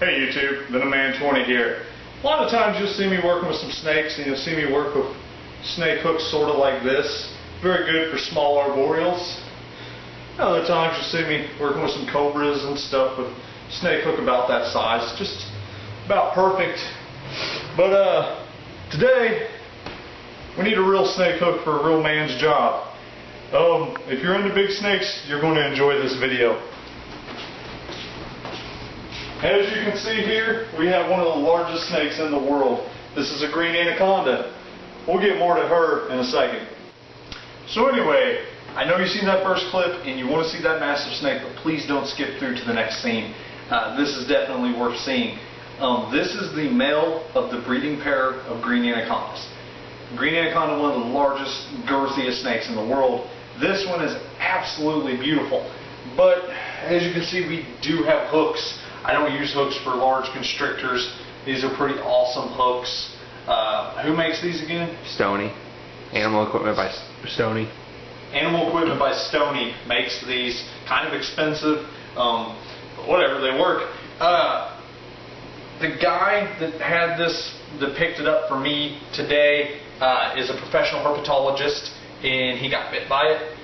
Hey YouTube, TheMan20 here. A lot of times you'll see me working with some snakes, and you'll see me work with snake hooks sort of like this. Very good for small arboreals. Other times you'll see me working with some cobras and stuff with snake hook about that size. Just about perfect. But today we need a real snake hook for a real man's job. If you're into big snakes, you're going to enjoy this video. As you can see here, we have one of the largest snakes in the world. This is a green anaconda. We'll get more to her in a second. So anyway, I know you've seen that first clip and you want to see that massive snake, but please don't skip through to the next scene. This is definitely worth seeing. This is the male of the breeding pair of green anacondas. Green anaconda, one of the largest, girthiest snakes in the world. This one is absolutely beautiful. But as you can see, we do have hooks. I don't use hooks for large constrictors. These are pretty awesome hooks. Who makes these again? Stony. Animal Equipment by Stony. Animal Equipment by Stony makes these. Kind of expensive, but whatever, they work. The guy that had this depicted up for me today is a professional herpetologist, and he got bit by it.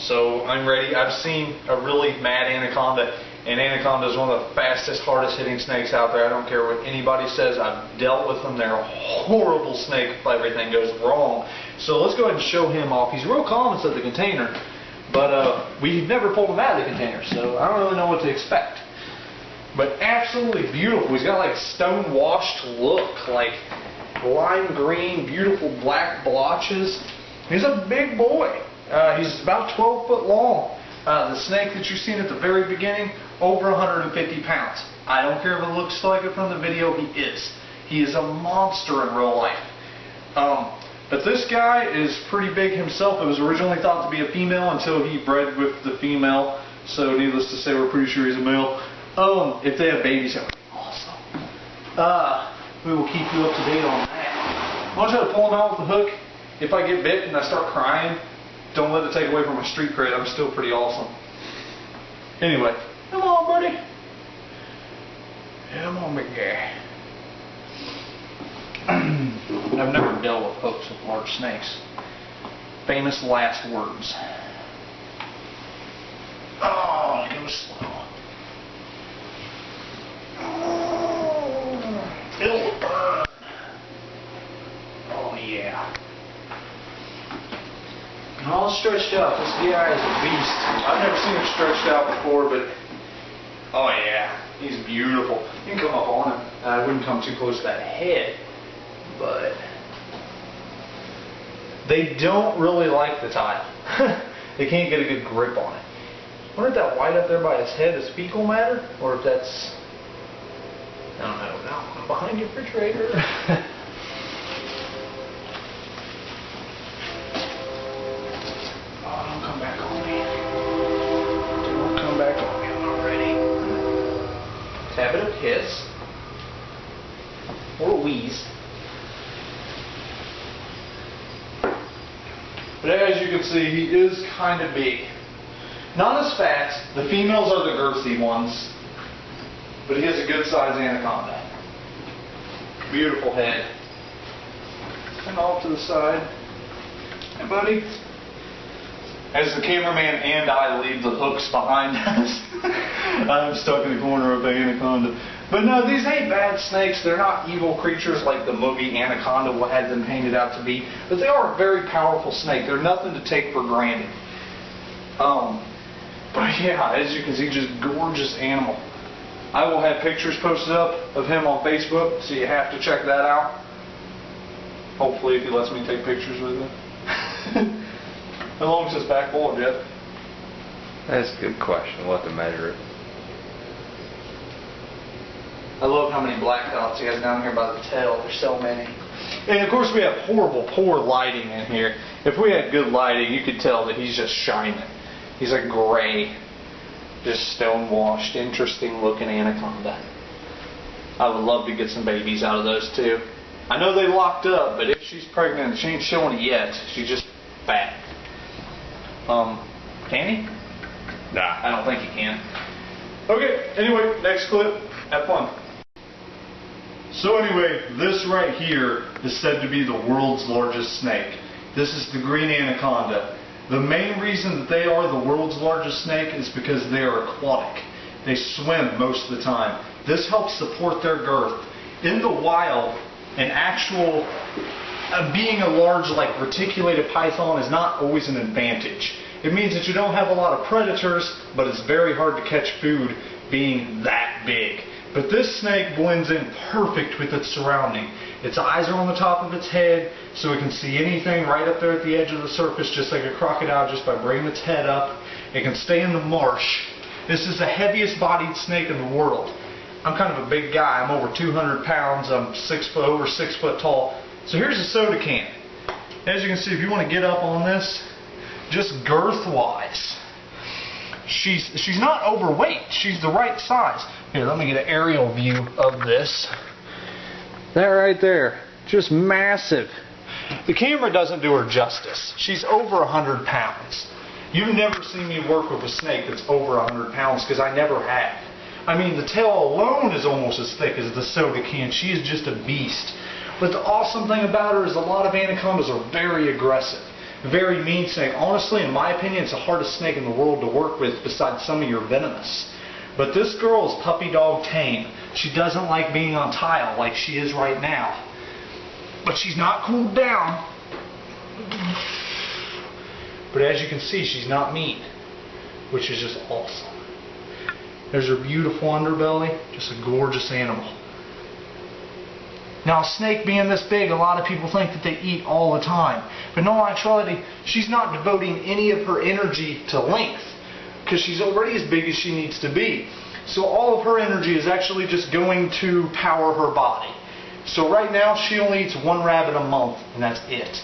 So I'm ready. I've seen a really mad anaconda, and anaconda is one of the fastest, hardest hitting snakes out there. I don't care what anybody says. I've dealt with them. They're a horrible snake if everything goes wrong. So let's go ahead and show him off. He's real calm inside the container, but we've never pulled him out of the container, so I don't really know what to expect. But absolutely beautiful. He's got like stone washed look, like lime green, beautiful black blotches. He's a big boy. He's about 12 foot long. The snake that you've seen at the very beginning, over 150 pounds. I don't care if it looks like it from the video, he is. He is a monster in real life. But this guy is pretty big himself. It was originally thought to be a female until he bred with the female. So needless to say, we're pretty sure he's a male. If they have babies, that would be awesome. We will keep you up to date on that. I want you to pull him out with the hook. If I get bit and I start crying, don't let it take away from my street cred. I'm still pretty awesome. Anyway, come on, buddy. Come on, big guy. I've never dealt with hooks with large snakes. Famous last words. Oh, it was slow. It'll burn. Oh, yeah. All stretched out. This guy is a beast. I've never seen him stretched out before, but oh yeah, he's beautiful. You can come up on him. I wouldn't come too close to that head, but they don't really like the tile. They can't get a good grip on it. I wonder if that white up there by his head is fecal matter, or if that's, I don't know. Now behind your refrigerator. Tap it a kiss or a wheeze. But as you can see, he is kind of big. Not as fat. The females are the girthy ones, but he has a good sized anaconda. Beautiful head. And off to the side. Hey, buddy. As the cameraman and I leave the hooks behind us, I'm stuck in the corner of the anaconda. But no, these ain't bad snakes. They're not evil creatures like the movie Anaconda had them painted out to be. But they are a very powerful snake. They're nothing to take for granted. But yeah, as you can see, just gorgeous animal. I will have pictures posted up of him on Facebook, so you have to check that out. Hopefully, if he lets me take pictures with him. How long is this back wall, Jeff? That's a good question. We'll have to measure it. I love how many black dots he has down here by the tail. There's so many. And of course we have poor lighting in here. If we had good lighting, you could tell that he's just shining. He's a gray, just stone washed, interesting looking anaconda. I would love to get some babies out of those too. I know they locked up, but if she's pregnant, she ain't showing it yet. She's just fat. Can he? Nah. I don't think he can. Okay, anyway, next clip. Have fun. So anyway, this right here is said to be the world's largest snake. This is the green anaconda. The main reason that they are the world's largest snake is because they are aquatic. They swim most of the time. This helps support their girth. In the wild, an actual being a large like reticulated python is not always an advantage. It means that you don't have a lot of predators, but it's very hard to catch food being that big. But this snake blends in perfect with its surrounding. Its eyes are on the top of its head, so it can see anything right up there at the edge of the surface, just like a crocodile, just by bringing its head up. It can stay in the marsh. This is the heaviest bodied snake in the world. I'm kind of a big guy. I'm over 200 pounds. I'm over 6 foot tall. So here's a soda can. As you can see, if you want to get up on this, just girth-wise, she's not overweight. She's the right size. Here, let me get an aerial view of this. That right there, just massive. The camera doesn't do her justice. She's over 100 pounds. You've never seen me work with a snake that's over 100 pounds because I never have. I mean, the tail alone is almost as thick as the soda can. She is just a beast. But the awesome thing about her is a lot of anacondas are very aggressive. Very mean snake. Honestly, in my opinion, it's the hardest snake in the world to work with besides some of your venomous. But this girl is puppy dog tame. She doesn't like being on tile like she is right now. But she's not cooled down. But as you can see, she's not mean, which is just awesome. There's her beautiful underbelly, just a gorgeous animal. Now, a snake being this big, a lot of people think that they eat all the time. But in all actuality, she's not devoting any of her energy to length, because she's already as big as she needs to be. So all of her energy is actually just going to power her body. So right now, she only eats 1 rabbit a month, and that's it.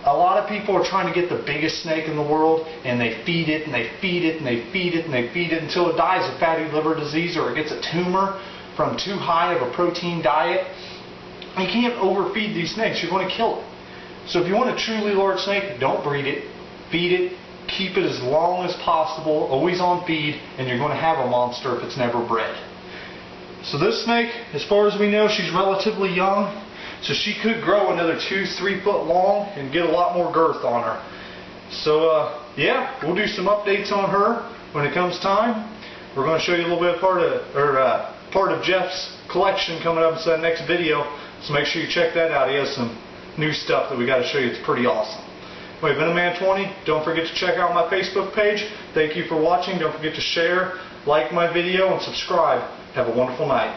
A lot of people are trying to get the biggest snake in the world, and they feed it, and they feed it, and they feed it, and they feed it until it dies of fatty liver disease or it gets a tumor from too high of a protein diet. You can't overfeed these snakes. You're going to kill it. So if you want a truly large snake, don't breed it. Feed it. Keep it as long as possible. Always on feed. And you're going to have a monster if it's never bred. So this snake, as far as we know, she's relatively young. So she could grow another 2-3 foot long and get a lot more girth on her. So yeah, we'll do some updates on her when it comes time. We're going to show you a little bit of part of Jeff's collection coming up in the next video. So make sure you check that out. He has some new stuff that we got to show you. It's pretty awesome. Anyway, Venomman20, don't forget to check out my Facebook page. Thank you for watching. Don't forget to share, like my video, and subscribe. Have a wonderful night.